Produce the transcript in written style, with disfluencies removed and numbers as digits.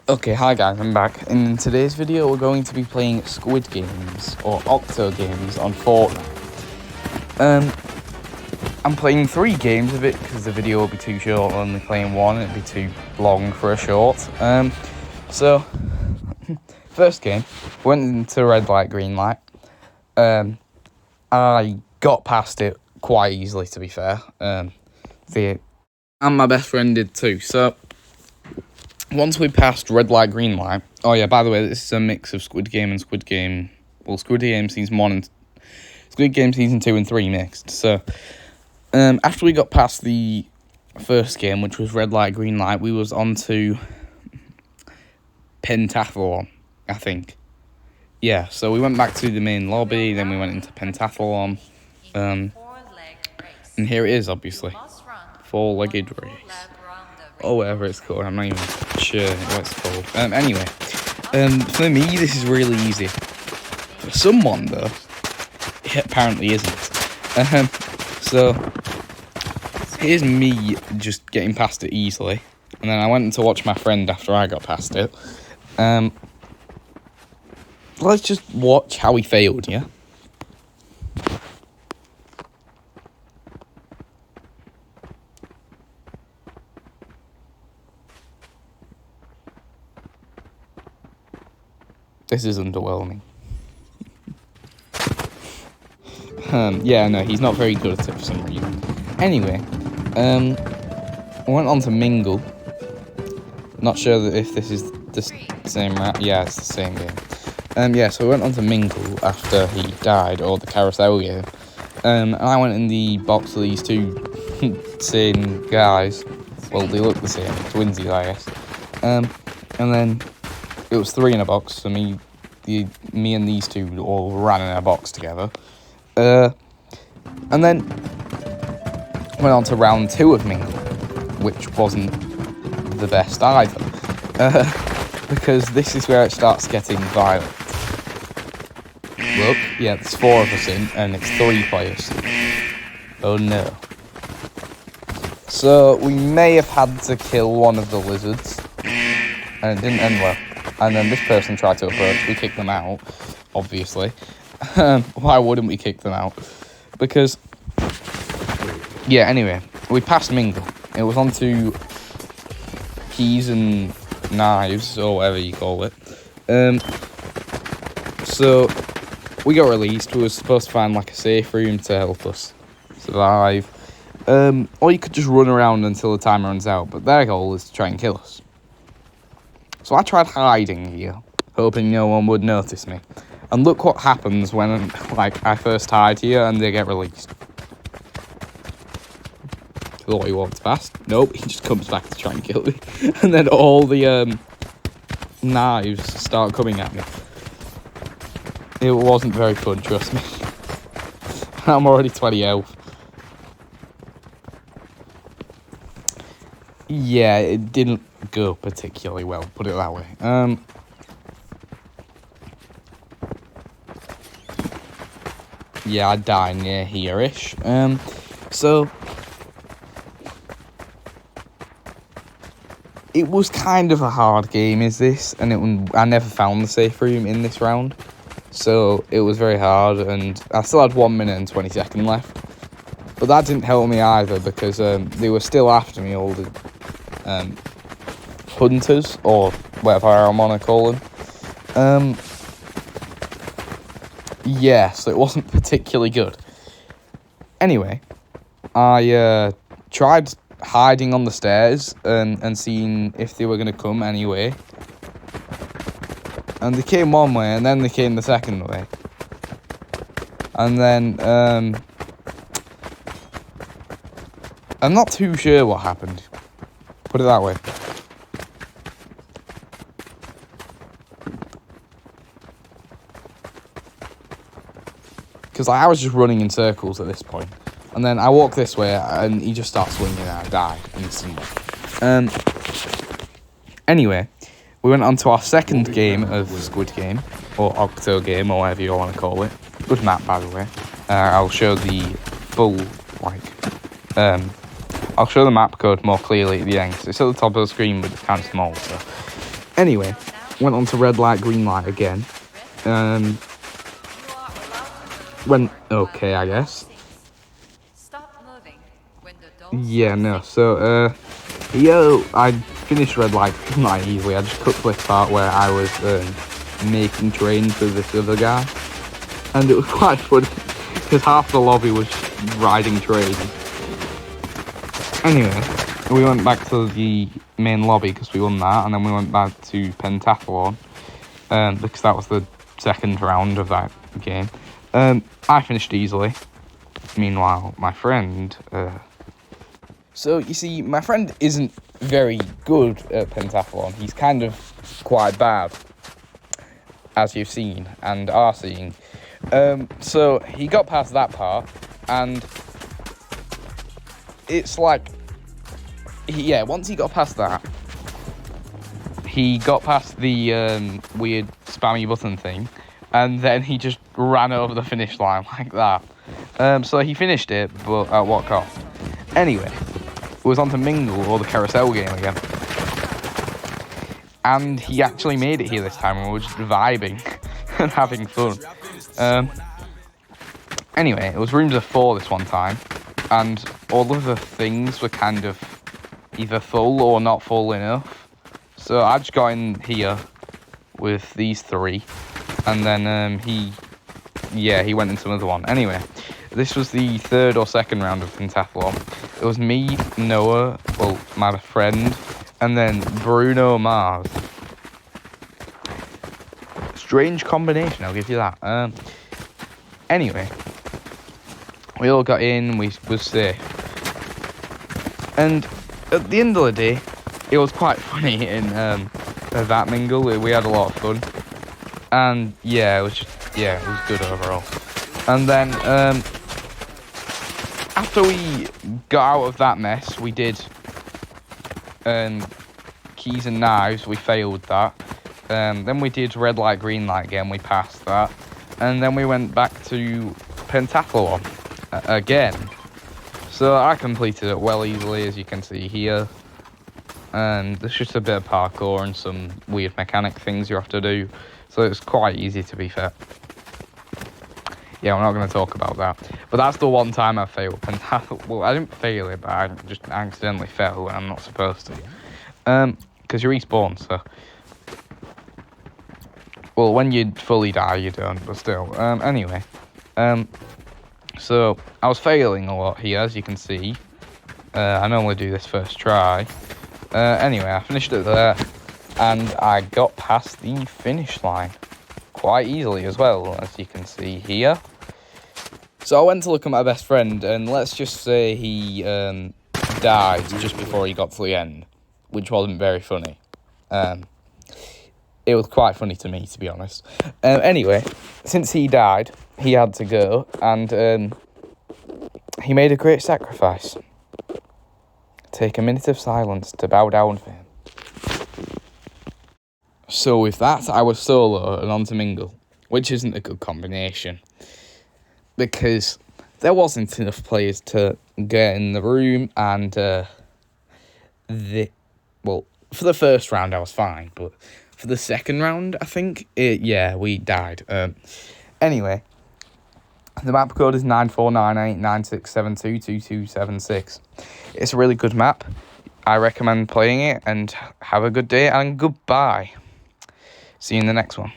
Okay, hi guys, I'm back. In today's video, we're going to be playing Squid Games, or Octo games, on Fortnite. I'm playing 3 games of it, because the video will be too short, only playing 1, it'd be too long for a short. So, first game, went into red light, green light. I got past it quite easily, to be fair. And my best friend did too, so once we passed red light, green light. Oh yeah, by the way, this is a mix of Squid Game and Squid Game. Well, Squid Game season 1 and Squid Game season 2 and 3 mixed. So, after we got past the first game, which was red light, green light, we was on to pentathlon, I think. Yeah, so we went back to the main lobby, then we went into pentathlon. And here it is, obviously. 4-legged race. Or whatever it's called, I'm not even sure what it's called. Anyway, for me, this is really easy. For someone, though, it apparently isn't. So, here's me just getting past it easily. And then I went to watch my friend after I got past it. Let's just watch how he failed, yeah? This is underwhelming. Yeah, no, he's not very good at it for some reason. Anyway, I went on to Mingle. Not sure that if this is the same map. Yeah, it's the same game. Yeah, so we went on to Mingle after he died, or the carousel game. And I went in the box of these two same guys. Well, they look the same, twinsies, I guess. And then it was 3 in a box, so me and these two all ran in a box together. And then went on to round 2 of Mingle, which wasn't the best either. Because this is where it starts getting violent. Look, yeah, there's 4 of us in, and it's 3 players. Oh no. So, we may have had to kill one of the lizards, and it didn't end well. And then this person tried to approach. We kicked them out, obviously. Why wouldn't we kick them out? Because, yeah, anyway, we passed Mingle. It was on to keys and knives, or whatever you call it. So, we got released. We were supposed to find, like, a safe room to help us survive. Or you could just run around until the timer runs out. But their goal is to try and kill us. So I tried hiding here, hoping no one would notice me. And look what happens when, like, I first hide here and they get released. Thought he walked past. Nope, he just comes back to try and kill me. And then all the knives start coming at me. It wasn't very fun, trust me. I'm already 20 health. Yeah, it didn't go particularly well, put it that way. Yeah, I died near here-ish. So it was kind of a hard game, is this? And I never found the safe room in this round. So it was very hard, and I still had 1 minute and 20 seconds left. But that didn't help me either, because they were still after me, all the hunters, or whatever I want to call them. Yeah, so it wasn't particularly good. Anyway, I tried hiding on the stairs and seeing if they were going to come anyway. And they came one way, and then they came the second way. And then, I'm not too sure what happened. Put it that way. Because I was just running in circles at this point. And then I walk this way, and he just starts swinging, and I died instantly. Anyway, we went on to our second game of Squid Game, or Octo game, or whatever you want to call it. Good map, by the way. I'll show the full, I'll show the map code more clearly at the end, 'cause it's at the top of the screen, but it's kind of small, so. Anyway, went on to red light, green light again. Went okay, I guess. Yeah, no. So, I finished red light, green light easily. I just cut to this part where I was making trains with this other guy, and it was quite funny because half the lobby was riding trains. Anyway, we went back to the main lobby because we won that, and then we went back to pentathlon because that was the second round of that game. I finished easily. Meanwhile, my friend... So, you see, my friend isn't very good at pentathlon. He's kind of quite bad, as you've seen and are seeing. So, he got past that part, and it's like... once he got past that, he got past the weird spammy button thing, and then he just ran over the finish line like that. So he finished it, but at what cost? Anyway, it was on to Mingle, or the carousel game again. And he actually made it here this time, and we were just vibing and having fun. Anyway, it was rooms of 4 this one time, and all of the things were kind of either full or not full enough. So I just got in here with these 3, and then he went into another one. Anyway, this was the 3rd or 2nd round of pentathlon. It was me, Noah, well, my friend, and then Bruno Mars. Strange combination, I'll give you that. Anyway, we all got in, we was safe. And at the end of the day, it was quite funny in that mingle. We had a lot of fun. And it was good overall. And then after we got out of that mess, we did keys and knives. We failed that. Then we did red light, green light again. We passed that. And then we went back to pentathlon again. So I completed it well easily, as you can see here. And there's just a bit of parkour and some weird mechanic things you have to do. So it's quite easy, to be fair. Yeah, we're not going to talk about that. But that's the one time I failed. Well, I didn't fail it, but I just accidentally fell when I'm not supposed to. Because you respawn, so... Well, when you fully die, you don't, but still. Anyway. So, I was failing a lot here, as you can see. I normally do this first try. Anyway, I finished it there. And I got past the finish line quite easily as well, as you can see here. So I went to look at my best friend, and let's just say he died just before he got to the end, which wasn't very funny. It was quite funny to me, to be honest. Anyway, since he died, he had to go, and he made a great sacrifice. Take a minute of silence to bow down for him. So with that, I was solo and on to Mingle, which isn't a good combination, because there wasn't enough players to get in the room, and for the first round I was fine, but for the second round, I think, we died. Anyway, the map code is 949896722276. It's a really good map. I recommend playing it, and have a good day, and goodbye. See you in the next one.